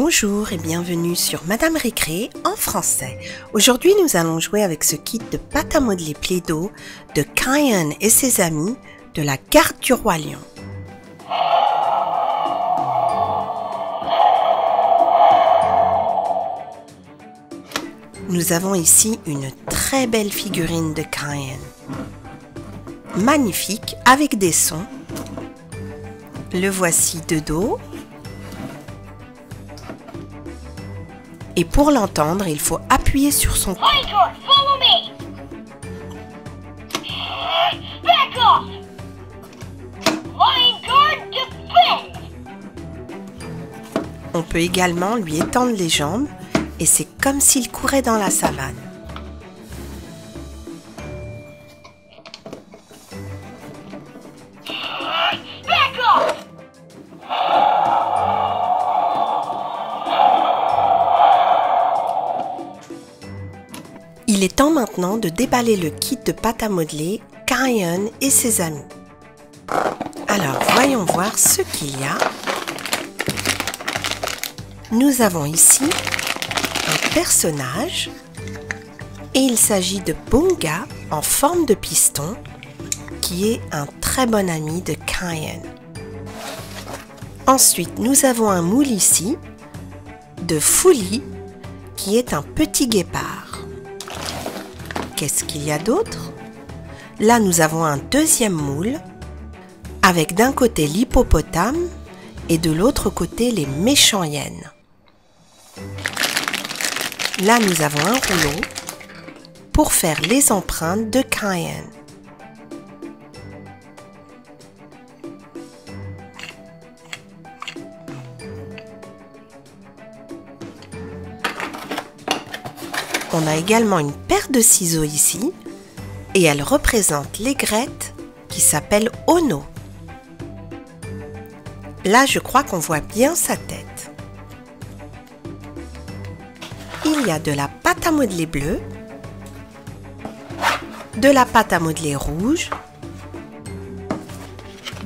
Bonjour et bienvenue sur Madame Récré en français. Aujourd'hui, nous allons jouer avec ce kit de pâte à modeler Play-Doh de Kyan et ses amis de la Garde du Roi Lion. Nous avons ici une très belle figurine de Kyan. Magnifique avec des sons. Le voici de dos. Et pour l'entendre, il faut appuyer sur son cou. On peut également lui étendre les jambes et c'est comme s'il courait dans la savane. Il est temps maintenant de déballer le kit de pâte à modeler Kyan et ses amis. Alors, voyons voir ce qu'il y a. Nous avons ici un personnage et il s'agit de Bunga en forme de piston qui est un très bon ami de Kyan. Ensuite, nous avons un moule ici de Fuli qui est un petit guépard. Qu'est-ce qu'il y a d'autre? Là, nous avons un deuxième moule avec d'un côté l'hippopotame et de l'autre côté les méchants hyènes. Là, nous avons un rouleau pour faire les empreintes de Kyan. On a également une paire de ciseaux ici et elle représente l'aigrette qui s'appelle Ono. Là, je crois qu'on voit bien sa tête. Il y a de la pâte à modeler bleue, de la pâte à modeler rouge,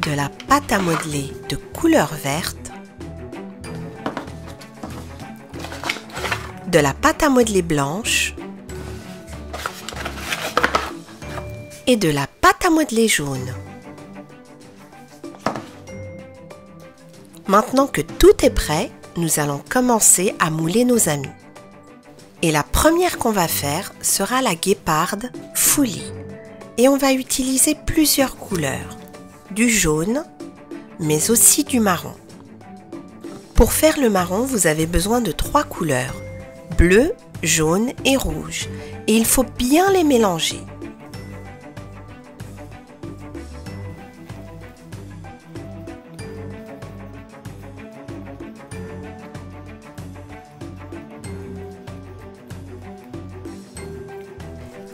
de la pâte à modeler de couleur verte, de la pâte à modeler blanche et de la pâte à modeler jaune. Maintenant que tout est prêt, nous allons commencer à mouler nos amis. Et la première qu'on va faire sera la guéparde Fuli. Et on va utiliser plusieurs couleurs, du jaune, mais aussi du marron. Pour faire le marron, vous avez besoin de 3 couleurs. Bleu, jaune et rouge. Et il faut bien les mélanger.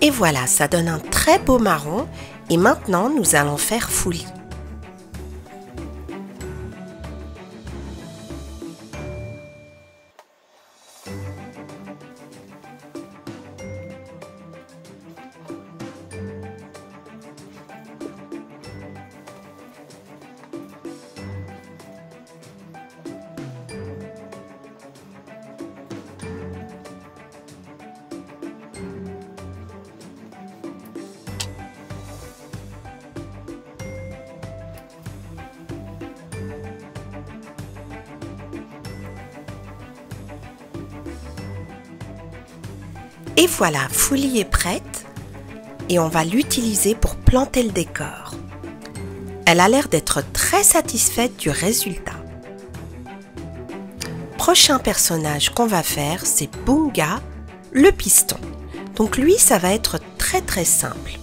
Et voilà, ça donne un très beau marron. Et maintenant, nous allons faire Fuli. Et voilà, Fuli est prête et on va l'utiliser pour planter le décor. Elle a l'air d'être très satisfaite du résultat. Prochain personnage qu'on va faire, c'est Bunga, le piston. Donc lui, ça va être très simple.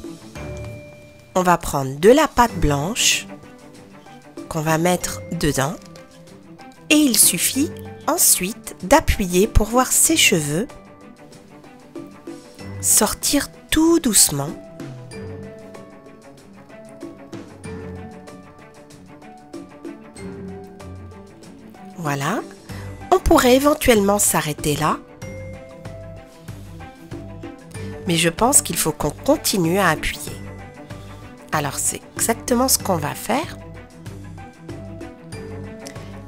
On va prendre de la pâte blanche qu'on va mettre dedans et il suffit ensuite d'appuyer pour voir ses cheveux sortir tout doucement. Voilà. On pourrait éventuellement s'arrêter là. Mais je pense qu'il faut qu'on continue à appuyer. Alors c'est exactement ce qu'on va faire.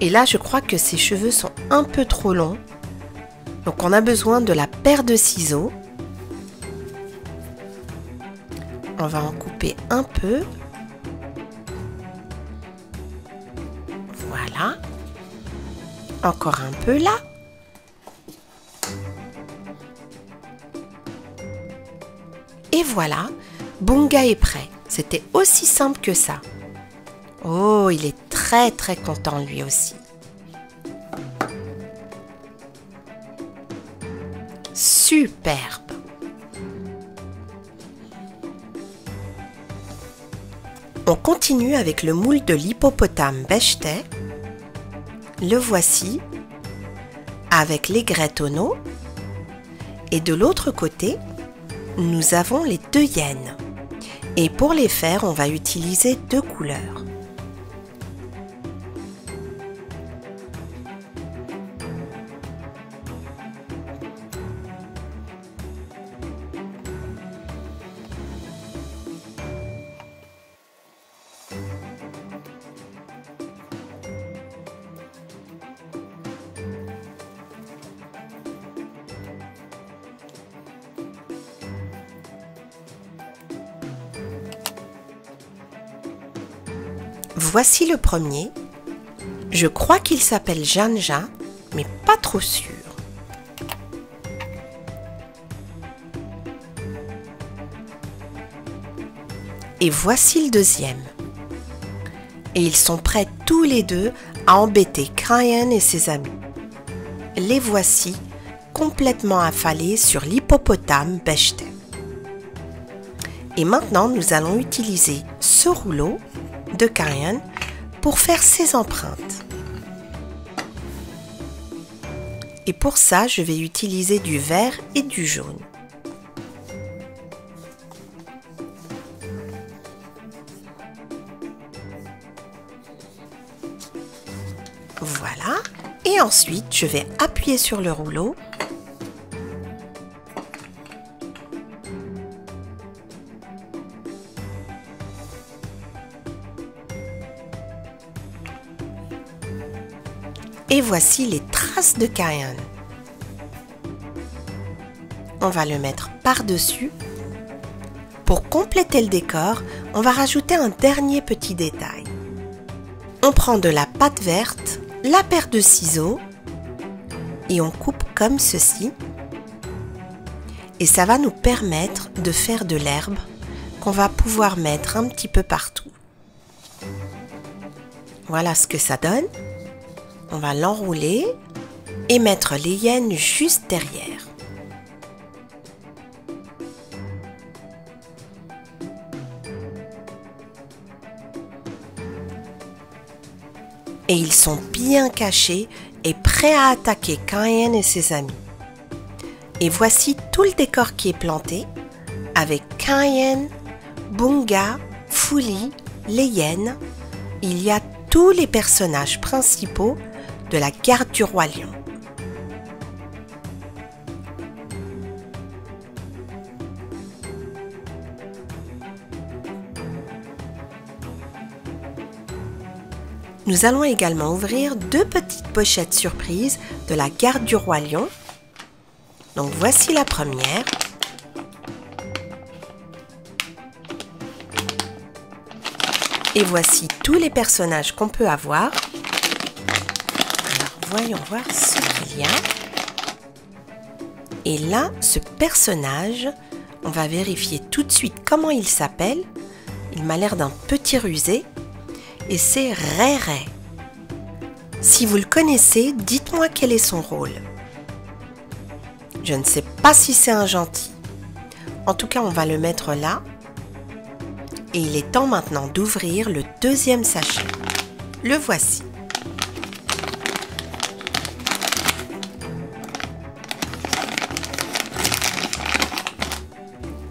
Et là, je crois que ses cheveux sont un peu trop longs. Donc on a besoin de la paire de ciseaux. On va en couper un peu. Voilà. Encore un peu là. Et voilà, Bunga est prêt. C'était aussi simple que ça. Oh, il est très très content lui aussi. Superbe! On continue avec le moule de l'hippopotame Bechtew. Le voici, avec l'aigrette tonneau. Et de l'autre côté, nous avons les deux hyènes. Et pour les faire, on va utiliser deux couleurs. Voici le premier. Je crois qu'il s'appelle Janja, mais pas trop sûr. Et voici le deuxième. Et ils sont prêts tous les deux à embêter Crayon et ses amis. Les voici complètement affalés sur l'hippopotame Bechtew. Et maintenant, nous allons utiliser ce rouleau de Crayon pour faire ses empreintes. Et pour ça, je vais utiliser du vert et du jaune. Voilà. Et ensuite, je vais appuyer sur le rouleau. Et voici les traces de Crayon. On va le mettre par-dessus. Pour compléter le décor, on va rajouter un dernier petit détail. On prend de la pâte verte, la paire de ciseaux et on coupe comme ceci. Et ça va nous permettre de faire de l'herbe qu'on va pouvoir mettre un petit peu partout. Voilà ce que ça donne. On va l'enrouler et mettre les hyènes juste derrière. Et ils sont bien cachés et prêts à attaquer Crayon et ses amis. Et voici tout le décor qui est planté avec Crayon, Bunga, Fuli, les hyènes. Il y a tous les personnages principaux de la garde du roi lion. Nous allons également ouvrir deux petites pochettes surprises de la garde du roi lion. Donc voici la première. Et voici tous les personnages qu'on peut avoir. Voyons voir ce qu'il y a. Et là, ce personnage, on va vérifier tout de suite comment il s'appelle. Il m'a l'air d'un petit rusé. Et c'est Ray Ray. Si vous le connaissez, dites-moi quel est son rôle. Je ne sais pas si c'est un gentil. En tout cas, on va le mettre là. Et il est temps maintenant d'ouvrir le deuxième sachet. Le voici.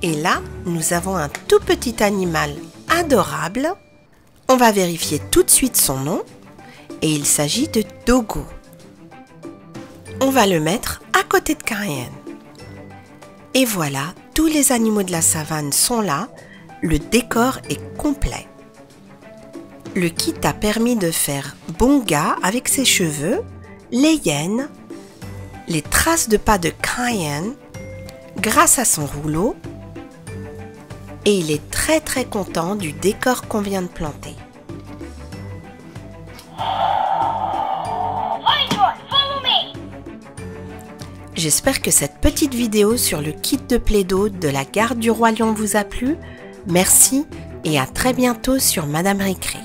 Et là, nous avons un tout petit animal adorable. On va vérifier tout de suite son nom. Et il s'agit de Dogo. On va le mettre à côté de Crayon. Et voilà, tous les animaux de la savane sont là. Le décor est complet. Le kit a permis de faire Bunga avec ses cheveux, les hyènes, les traces de pas de Cayenne grâce à son rouleau et il est très content du décor qu'on vient de planter. J'espère que cette petite vidéo sur le kit de Play-Doh de la Garde du Roi Lion vous a plu. Merci et à très bientôt sur Madame Récré.